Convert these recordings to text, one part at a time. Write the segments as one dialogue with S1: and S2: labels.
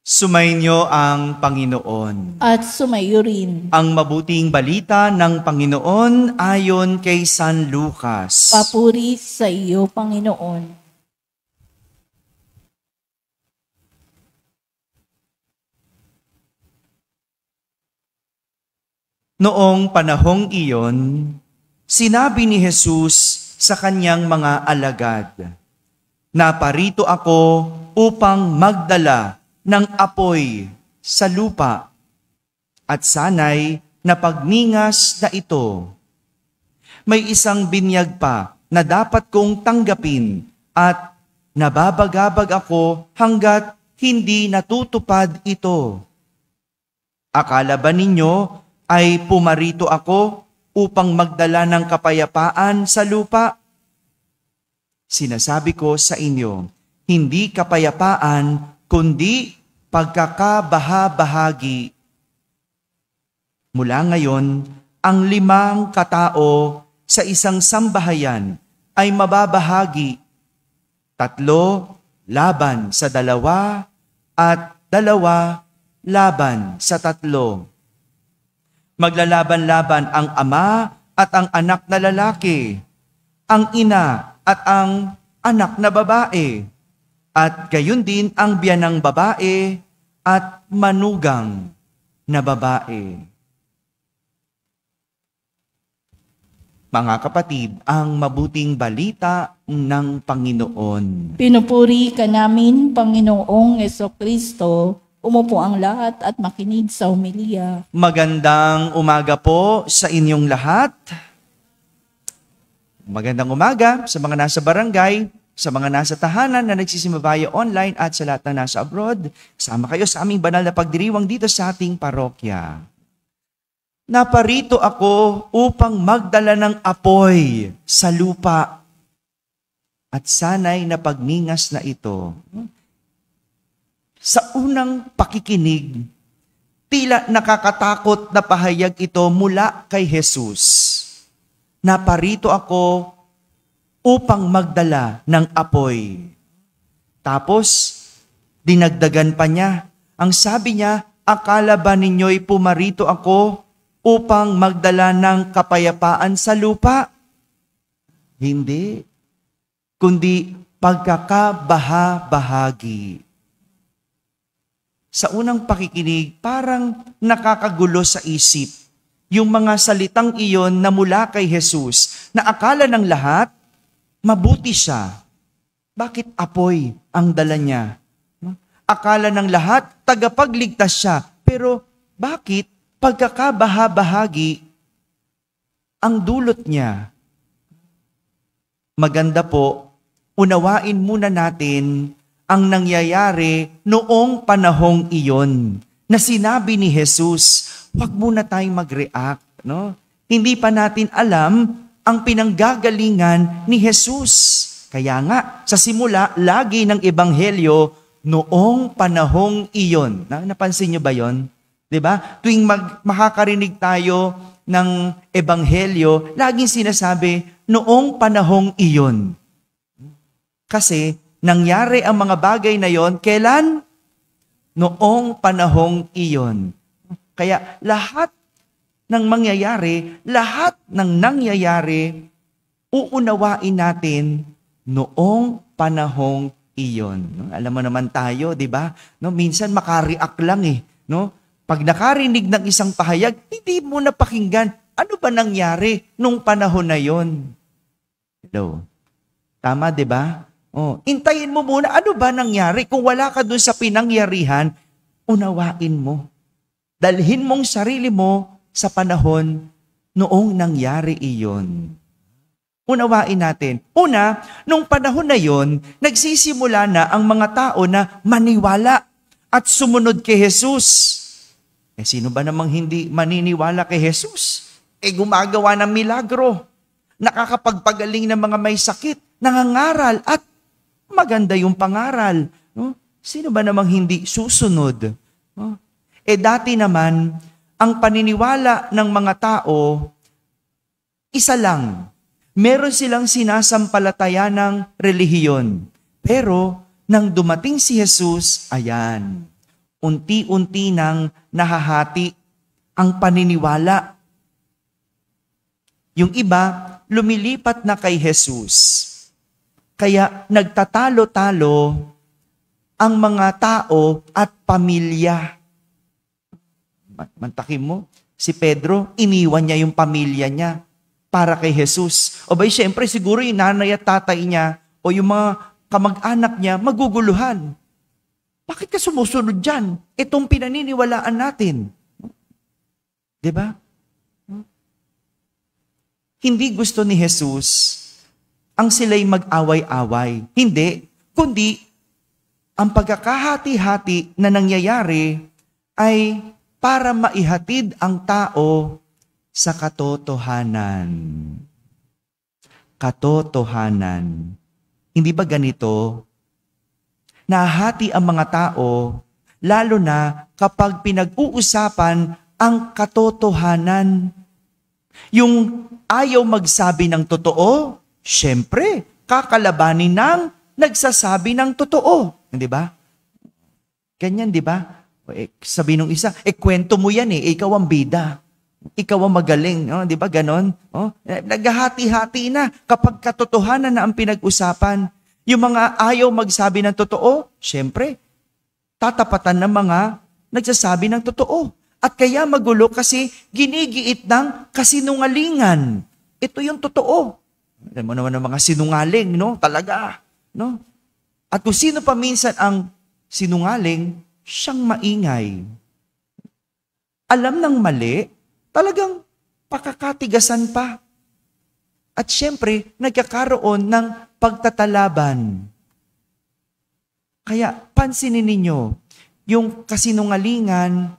S1: Sumainyo ang Panginoon.
S2: At sumayo rin.
S1: Ang mabuting balita ng Panginoon ayon kay San Lucas.
S2: Papuri sa iyo, Panginoon.
S1: Noong panahong iyon, sinabi ni Jesus sa kanyang mga alagad, "Naparito ako upang magdala ng apoy sa lupa at sana'y napagningas na ito. May isang binyag pa na dapat kong tanggapin at nababagabag ako hanggat hindi natutupad ito. Akala ba ninyo ay pumarito ako upang magdala ng kapayapaan sa lupa? Sinasabi ko sa inyo, hindi kapayapaan kundi pagkakabaha-bahagi. Mula ngayon, ang 5 katao sa isang sambahayan ay mababahagi, 3 laban sa 2 at 2 laban sa 3. Maglalaban-laban ang ama at ang anak na lalaki, ang ina at ang anak na babae, at gayon din ang biyanang babae at manugang na babae." Mga kapatid, ang mabuting balita ng Panginoon.
S2: Pinupuri ka namin, Panginoong Jesucristo. Umupo ang lahat at makinig sa homilya.
S1: Magandang umaga po sa inyong lahat. Magandang umaga sa mga nasa barangay, sa mga nasa tahanan na nagsisimbayan online at sa lahat na nasa abroad. Sama kayo sa aming banal na pagdiriwang dito sa ating parokya. Naparito ako upang magdala ng apoy sa lupa at sana'y napagningas na ito. Sa unang pakikinig, tila nakakatakot na pahayag ito mula kay Jesus. Naparito ako upang magdala ng apoy. Tapos, dinagdagan pa niya. Ang sabi niya, akala ba ninyo'y pumarito ako upang magdala ng kapayapaan sa lupa? Hindi. Kundi pagkakabaha-bahagi. Sa unang pakikinig, parang nakakagulo sa isip yung mga salitang iyon na mula kay Jesus na akala ng lahat, mabuti siya. Bakit apoy ang dala niya? Akala ng lahat, tagapagligtas siya. Pero bakit pagkakabaha-bahagi ang dulot niya? Maganda po, unawain muna natin ang nangyayari noong panahong iyon na sinabi ni Jesus. Huwag muna tayong mag-react. No? Hindi pa natin alam ang pinanggagalingan ni Jesus. Kaya nga, sa simula, lagi ng ebanghelyo, noong panahong iyon. Napansin niyo ba yon? Diba? Tuwing makakarinig tayo ng ebanghelyo, laging sinasabi, noong panahong iyon. Kasi, nangyari ang mga bagay na yon, kailan? Noong panahong iyon. Kaya, lahat ng mangyayari, lahat ng nangyayari, uunawain natin noong panahong iyon. No? Alam mo naman tayo, di ba? No, minsan makareact lang no? Pag nakarinig ng isang pahayag, hindi mo napakinggan. Ano ba nangyari nung panahon na yon? Hello? Tama, di ba? Intayin mo muna, ano ba nangyari? Kung wala ka dun sa pinangyarihan, unawain mo. Dalhin mong sarili mo sa panahon noong nangyari iyon. Unawain natin. Una, nung panahon na yon, nagsisimula na ang mga tao na maniwala at sumunod kay Jesus. Sino ba namang hindi maniniwala kay Jesus? Gumagawa ng milagro, nakakapagpagaling ng mga may sakit, nangangaral at maganda yung pangaral. No? Sino ba namang hindi susunod? No? Dati naman, ang paniniwala ng mga tao, isa lang. Meron silang sinasampalataya ng relihiyon. Pero, nang dumating si Jesus, ayan, unti-unti nang nahahati ang paniniwala. Yung iba, lumilipat na kay Jesus. Kaya nagtatalo-talo ang mga tao at pamilya. Mantakin mo, si Pedro, iniwan niya yung pamilya niya para kay Jesus. O ba, siyempre, siguro yung nanay at tatay niya o yung mga kamag-anak niya maguguluhan. Bakit ka sumusunod dyan? Itong pinaniniwalaan natin. Diba? Hindi gusto ni Jesus ang sila'y mag-away-away. Hindi, kundi ang pagkakahati-hati na nangyayari ay para maihatid ang tao sa katotohanan. Katotohanan. Hindi ba ganito? Nahati ang mga tao, lalo na kapag pinag-uusapan ang katotohanan. Yung ayaw magsabi ng totoo, syempre, kakalabanin ng nagsasabi ng totoo. Di ba? Ganyan, di ba? Sabi nung isa, kwento mo yan ikaw ang bida. Ikaw ang magaling. Di ba ganon? Naghahati-hati na kapag katotohanan na ang pinag-usapan. Yung mga ayaw magsabi ng totoo, syempre, tatapatan ng mga nagsasabi ng totoo. At kaya magulo kasi ginigiit ng kasinungalingan. Ito yung totoo. Alam mo naman ng mga sinungaling, no? Talaga, no? At kung sino pa minsan ang sinungaling, siyang maingay. Alam ng mali, talagang pakakatigasan pa. At syempre, nagkakaroon ng pagtatalaban. Kaya pansinin ninyo, yung kasinungalingan,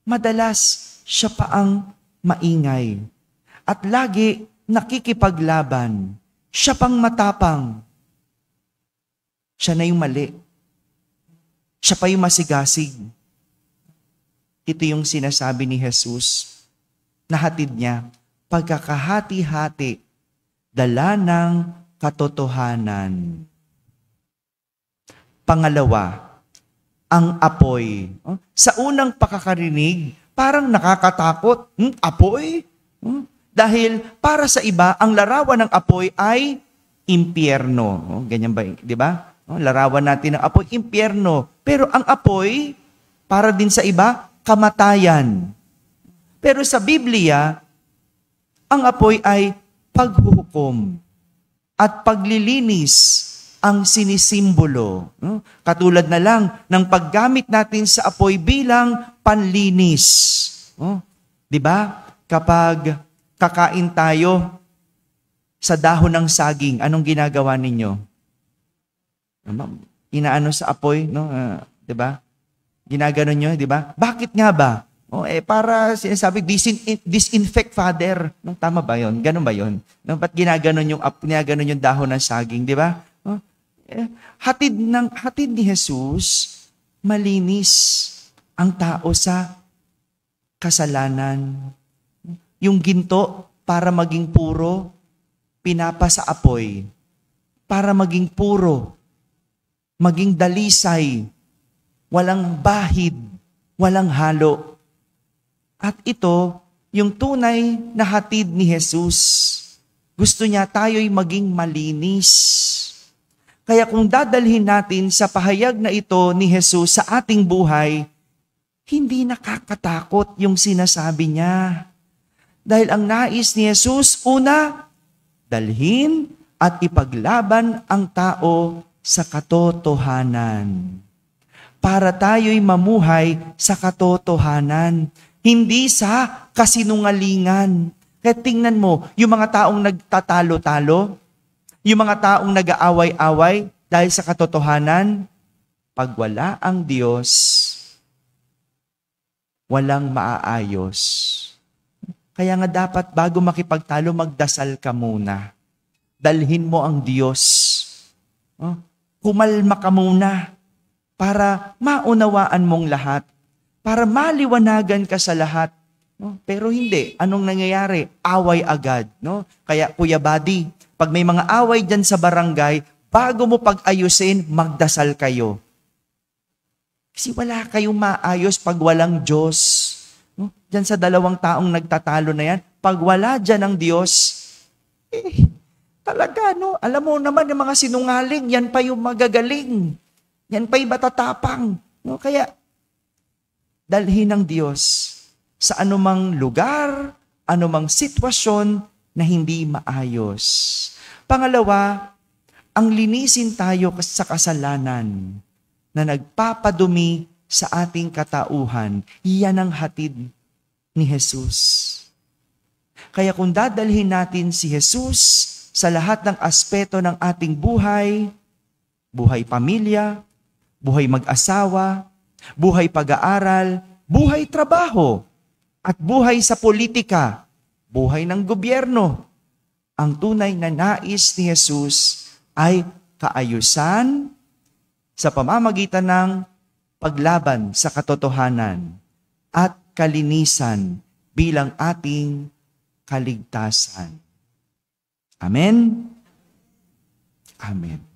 S1: madalas siya pa ang maingay. At lagi nakikipaglaban. Siya pang matapang. Siya na yung mali. Siya pa yung masigasig. Ito yung sinasabi ni Jesus. Nahatid niya, pagkakahati-hati, dala ng katotohanan. Pangalawa, ang apoy. Sa unang pakakarinig, parang nakakatakot. Apoy? Dahil para sa iba, ang larawan ng apoy ay impyerno. Ganyan ba? Di ba? Larawan natin ng apoy, impyerno. Pero ang apoy, para din sa iba, kamatayan. Pero sa Biblia, ang apoy ay paghuhukom at paglilinis ang sinisimbolo. Katulad na lang ng paggamit natin sa apoy bilang panlinis. Di ba? Kapag kakain tayo sa dahon ng saging, anong ginagawa ninyo? Inaano sa apoy, no? 'Di ba? Ginagano nyo, 'di ba? Bakit nga ba? Para sinasabi disinfect, Father. No, tama ba 'yon? Ganun ba 'yon? No, ba't ginagano yung dahon ng saging, 'di ba? Hatid ni Jesus, malinis ang tao sa kasalanan. Yung ginto para maging puro, pinapa sa apoy. Para maging puro, maging dalisay, walang bahid, walang halo. At ito, yung tunay na hatid ni Jesus. Gusto niya tayo'y maging malinis. Kaya kung dadalhin natin sa pahayag na ito ni Jesus sa ating buhay, hindi nakakatakot yung sinasabi niya. Dahil ang nais ni Jesus, una, dalhin at ipaglaban ang tao sa katotohanan. Para tayo'y mamuhay sa katotohanan, hindi sa kasinungalingan. Kaya tingnan mo, yung mga taong nagtatalo-talo, yung mga taong nag-aaway-away dahil sa katotohanan, pag wala ang Diyos, walang maaayos. Kaya nga dapat bago makipagtalo, magdasal ka muna. Dalhin mo ang Diyos. Kumalma ka muna para maunawaan mong lahat. Para maliwanagan ka sa lahat. Pero hindi. Anong nangyayari? Away agad. Kaya Kuya Buddy, pag may mga away dyan sa barangay, bago mo pag-ayusin, magdasal kayo. Kasi wala kayong maayos pag walang Diyos. No? Diyan sa dalawang taong nagtatalo na yan, pag wala dyan ang Diyos, talaga, no? Alam mo naman yung mga sinungaling, yan pa yung magagaling. Yan pa yung matatapang. No? Kaya, dalhin ng Diyos sa anumang lugar, anumang sitwasyon na hindi maayos. Pangalawa, ang linisin tayo sa kasalanan na nagpapadumi sa ating katauhan. Iyan ang hatid ni Jesus. Kaya kung dadalhin natin si Jesus sa lahat ng aspeto ng ating buhay, buhay pamilya, buhay mag-asawa, buhay pag-aaral, buhay trabaho, at buhay sa politika, buhay ng gobyerno, ang tunay na nais ni Jesus ay kaayusan sa pamamagitan ng paglaban sa katotohanan at kalinisan bilang ating kaligtasan. Amen? Amen.